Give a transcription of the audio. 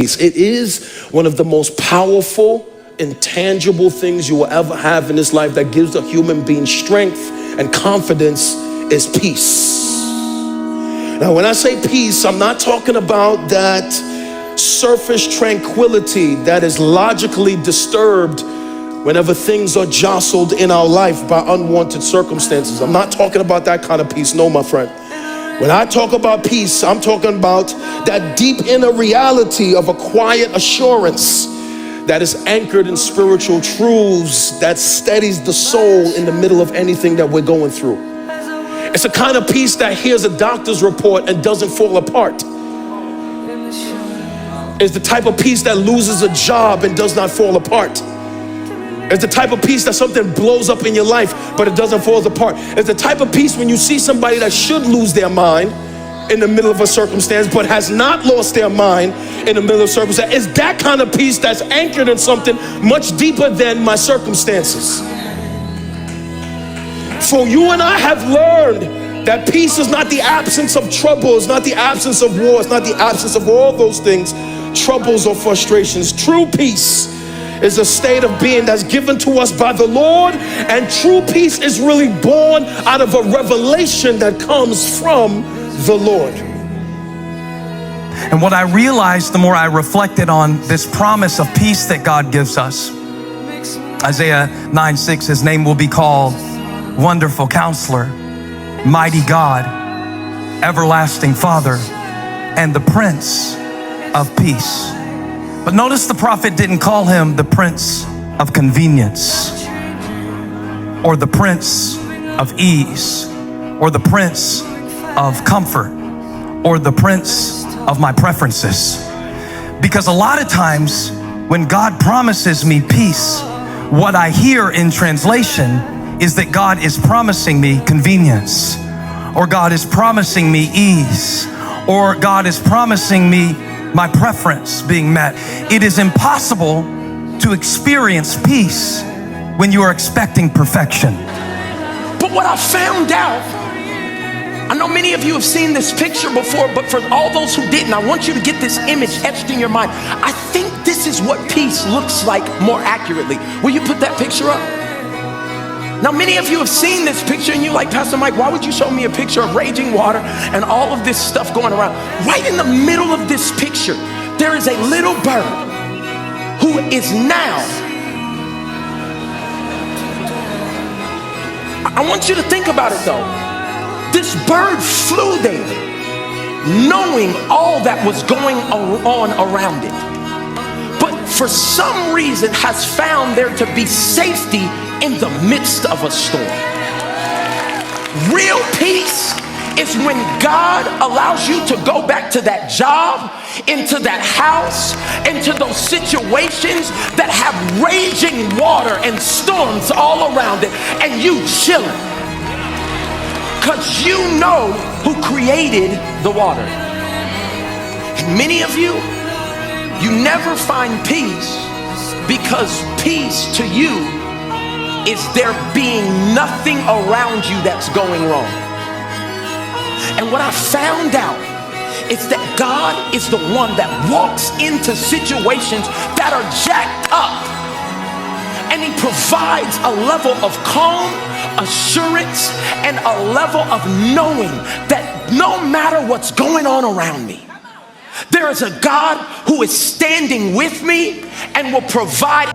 It is one of the most powerful, intangible things you will ever have in this life that gives a human being strength and confidence is peace. Now, when I say peace, I'm not talking about that surface tranquility that is logically disturbed whenever things are jostled in our life by unwanted circumstances. I'm not talking about that kind of peace. No, my friend. When I talk about peace, I'm talking about that deep inner reality of a quiet assurance that is anchored in spiritual truths that steadies the soul in the middle of anything that we're going through. It's a kind of peace that hears a doctor's report and doesn't fall apart. It's the type of peace that loses a job and does not fall apart. It's the type of peace that something blows up in your life, but it doesn't fall apart. It's the type of peace when you see somebody that should lose their mind in the middle of a circumstance, but has not lost their mind in the middle of circumstance. It's that kind of peace that's anchored in something much deeper than my circumstances. For you and I have learned that peace is not the absence of trouble, it's not the absence of war, it's not the absence of all those things, troubles or frustrations. True peace is a state of being that's given to us by the Lord, and true peace is really born out of a revelation that comes from the Lord. And what I realized the more I reflected on this promise of peace that God gives us, Isaiah 9:6, his name will be called Wonderful Counselor, Mighty God, Everlasting Father, and the Prince of Peace. But notice the prophet didn't call him the Prince of Convenience, or the Prince of Ease, or the Prince of Comfort, or the Prince of my preferences. Because a lot of times when God promises me peace, what I hear in translation is that God is promising me convenience, or God is promising me ease, or God is promising me my preference being met. It is impossible to experience peace when you are expecting perfection. But what I found out, I know many of you have seen this picture before, but for all those who didn't, I want you to get this image etched in your mind. I think this is what peace looks like more accurately. Will you put that picture up? Now, many of you have seen this picture and you're like, Pastor Mike, why would you show me a picture of raging water and all of this stuff going around? Right in the middle of this picture, there is a little bird who is now, I want you to think about it though. This bird flew there knowing all that was going on around it, but for some reason has found there to be safety in the midst of a storm. Real peace is when God allows you to go back to that job, into that house, into those situations that have raging water and storms all around it, and you chilling, because you know who created the water. And many of you, you never find peace because peace to you is there being nothing around you that's going wrong. And what I found out is that God is the one that walks into situations that are jacked up, and he provides a level of calm, assurance, and a level of knowing that no matter what's going on around me, there is a God who is standing with me and will provide